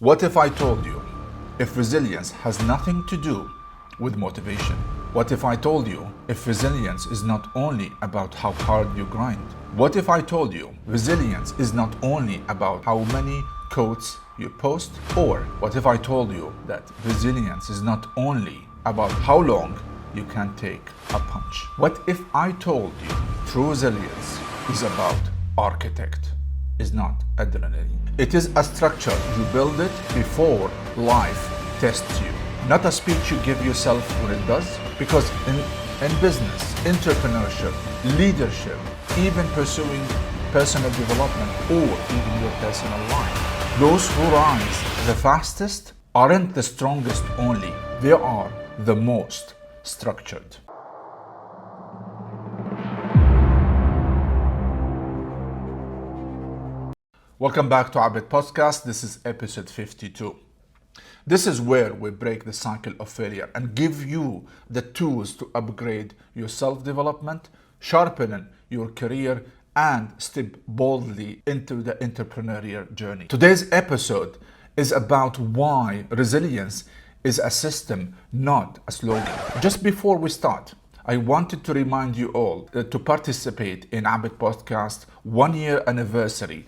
What if I told you if resilience has nothing to do with motivation? What if I told you if resilience is not only about how hard you grind? What if I told you resilience is not only about how many quotes you post? Or what if I told you that resilience is not only about how long you can take a punch? What if I told you true resilience is about architect, is not adrenaline? It is a structure. You build it before life tests you. Not a speech you give yourself when it does. Because in business, entrepreneurship, leadership, even pursuing personal development or even your personal life, those who rise the fastest aren't the strongest only. They are the most structured. Welcome back to Abed Podcast. This is episode 52. This is where we break the cycle of failure and give you the tools to upgrade your self-development, sharpen your career, and step boldly into the entrepreneurial journey. Today's episode is about why resilience is a system, not a slogan. Just before we start, I wanted to remind you all to participate in Abed Podcast 1 year anniversary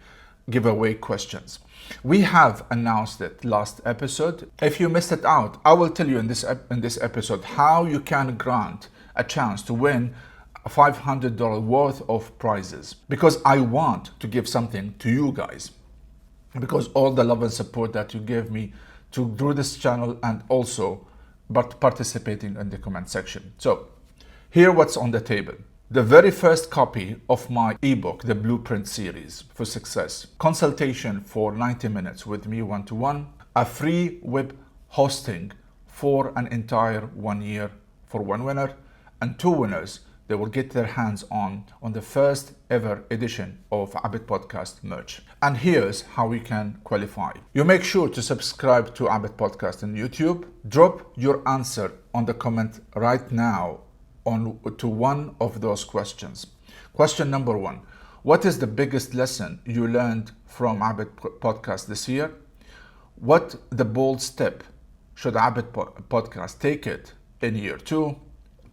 giveaway questions. We have announced it last episode. If you missed it out, I will tell you in this episode how you can grant a chance to win $500 worth of prizes, because I want to give something to you guys, because all the love and support that you gave me to do this channel and also participating in the comment section. So here what's on the table. The very first copy of my ebook, the Blueprint Series for Success, consultation for 90 minutes with me one-to-one, a free web hosting for an entire 1 year for one winner, and two winners, they will get their hands on the first ever edition of Abed Podcast merch. And here's how you can qualify. You make sure to subscribe to Abed Podcast on YouTube. Drop your answer on the comment right now to one of those questions. Question number 1. What is the biggest lesson you learned from Abed Podcast this year? What the bold step should Abed Podcast take it in year 2?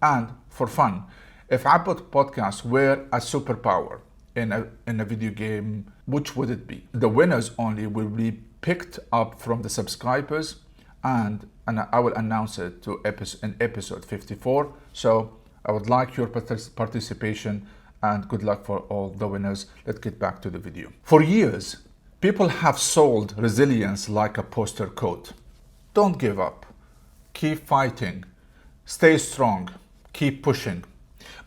And for fun, if Abed Podcast were a superpower in a video game, which would it be? The winners only will be picked up from the subscribers, and I will announce it in episode 54. So I would like your participation and good luck for all the winners. Let's get back to the video. For years, people have sold resilience like a poster coat. Don't give up. Keep fighting. Stay strong. Keep pushing.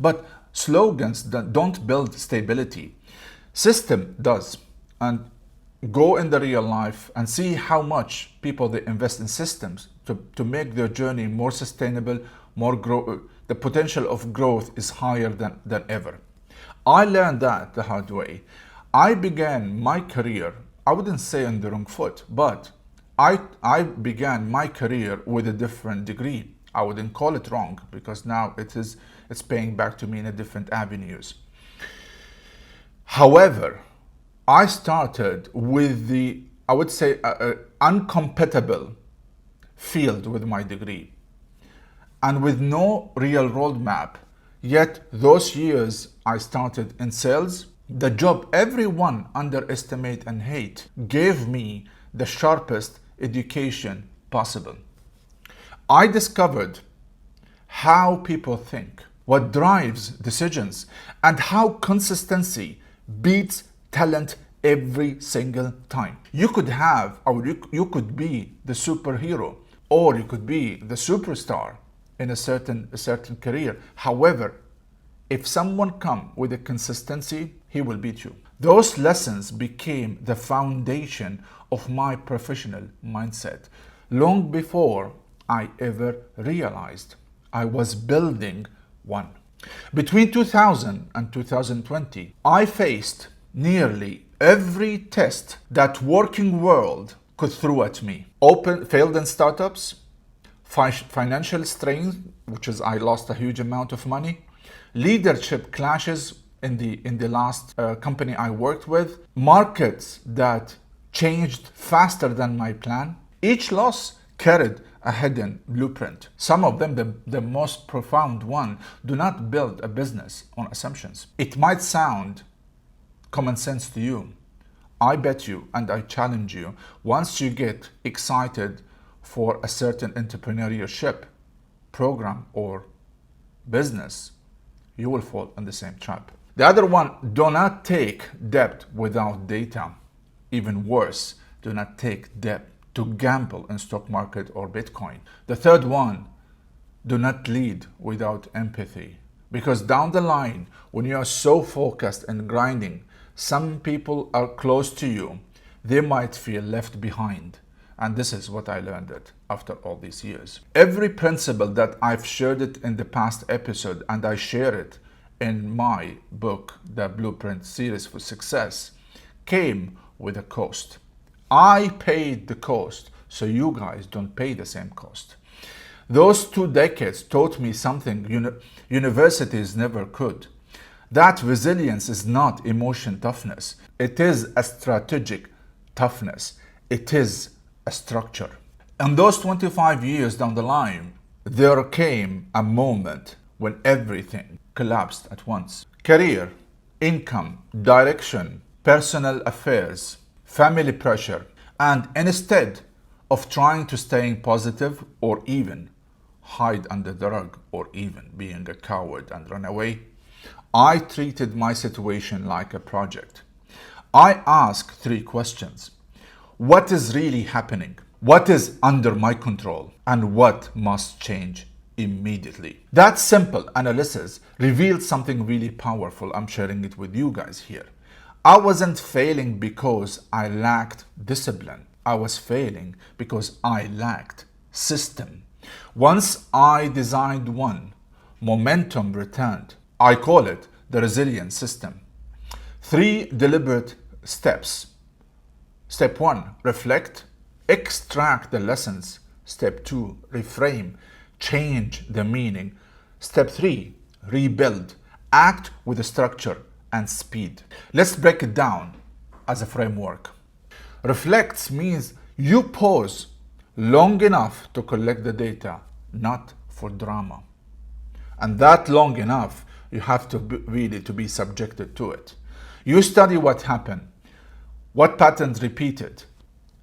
But slogans don't build stability. System does. And go in the real life and see how much people they invest in systems to make their journey more sustainable, the potential of growth is higher than ever. I learned that the hard way. I began my career, I wouldn't say on the wrong foot, but I began my career with a different degree. I wouldn't call it wrong, because now it's paying back to me in a different avenues. However, I started with I would say, uncompatible field with my degree, and with no real roadmap. Yet those years I started in sales, the job everyone underestimate and hate gave me the sharpest education possible. I discovered how people think, what drives decisions, and how consistency beats talent every single time. You could have, or you could be the superhero, or you could be the superstar in a certain career. However, if someone come with a consistency, he will beat you. Those lessons became the foundation of my professional mindset long before I ever realized I was building one. Between 2000 and 2020, I faced nearly every test that working world could throw at me. Failed in startups, financial strain, which is I lost a huge amount of money, leadership clashes in the last company I worked with, markets that changed faster than my plan. Each loss carried a hidden blueprint. Some of them, the most profound one, do not build a business on assumptions. It might sound common sense to you. I bet you, and I challenge you, once you get excited for a certain entrepreneurship program or business, you will fall in the same trap. The other one, do not take debt without data. Even worse, do not take debt to gamble in stock market or Bitcoin. The third one, do not lead without empathy. Because down the line, when you are so focused and grinding, some people are close to you, they might feel left behind. And this is what I learned after all these years. Every principle that I've shared it in the past episode, and I share it in my book, The Blueprint Series for Success, came with a cost. I paid the cost, so you guys don't pay the same cost. Those 2 decades taught me something universities never could. That resilience is not emotion toughness. It is a strategic toughness. It is a structure. And those 25 years down the line, there came a moment when everything collapsed at once. Career, income, direction, personal affairs, family pressure, and instead of trying to stay positive or even hide under the rug or even being a coward and run away, I treated my situation like a project. I asked 3 questions. What is really happening? What is under my control? And what must change immediately? That simple analysis revealed something really powerful. I'm sharing it with you guys here. I wasn't failing because I lacked discipline. I was failing because I lacked system. Once I designed one, momentum returned. I call it the resilience system. 3 deliberate steps. Step 1, reflect, extract the lessons. Step 2, reframe, change the meaning. Step 3, rebuild, act with structure and speed. Let's break it down as a framework. Reflects means you pause long enough to collect the data, not for drama. And that long enough, you have to really be subjected to it. You study what happened, what patterns repeated,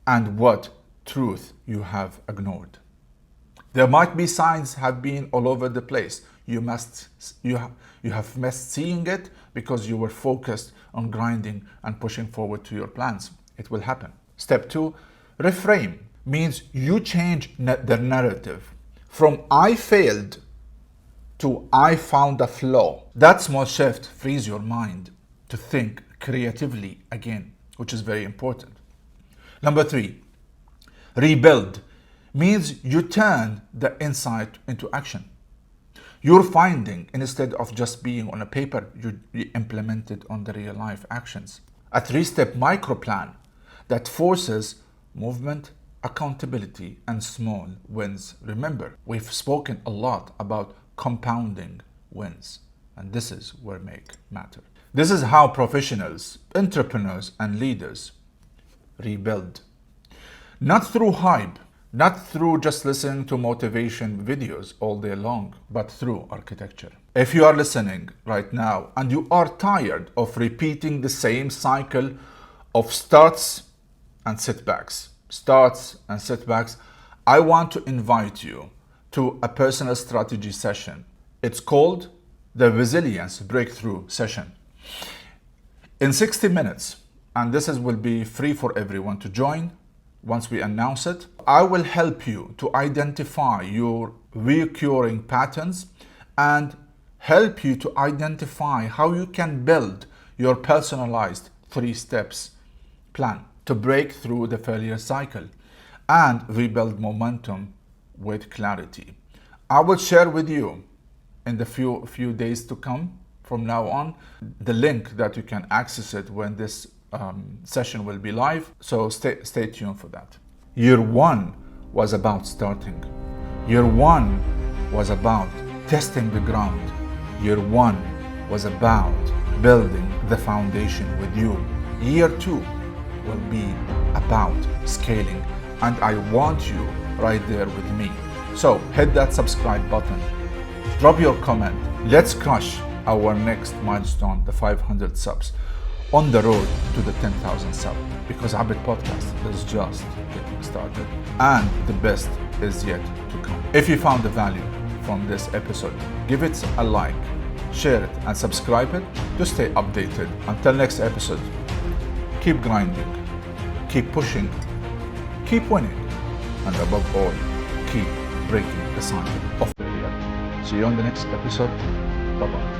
and what truth you have ignored. There might be signs have been all over the place. You have missed seeing it because you were focused on grinding and pushing forward to your plans. It will happen. Step 2, reframe means you change the narrative from I failed to I found a flaw. That small shift frees your mind to think creatively again, which is very important. Number 3, rebuild means you turn the insight into action. Your finding, instead of just being on a paper, you implement it on the real life actions. A 3-step micro plan that forces movement, accountability, and small wins. Remember, we've spoken a lot about compounding wins, and this is where make matter. This is how professionals, entrepreneurs, and leaders rebuild. Not through hype, not through just listening to motivation videos all day long, but through architecture. If you are listening right now and you are tired of repeating the same cycle of starts and setbacks, I want to invite you to a personal strategy session. It's called the Resilience Breakthrough Session. In 60 minutes, and this will be free for everyone to join once we announce it, I will help you to identify your recurring patterns and help you to identify how you can build your personalized 3 steps plan to break through the failure cycle and rebuild momentum with clarity. I will share with you in the few days to come from now on the link that you can access it when this session will be live. So stay tuned for that. Year 1 was about starting. Year 1 was about testing the ground. Year 1 was about building the foundation with you. Year 2 will be about scaling, and I want you right there with me. So hit that subscribe button, drop your comment. Let's crush our next milestone, the 500 subs, on the road to the 10,000 subs, because Abed Podcast is just getting started and the best is yet to come. If you found the value from this episode, give it a like, share it, and subscribe it to stay updated. Until next episode, keep grinding, keep pushing, keep winning, and above all, keep breaking the cycle of failure. See you on the next episode. Bye-bye.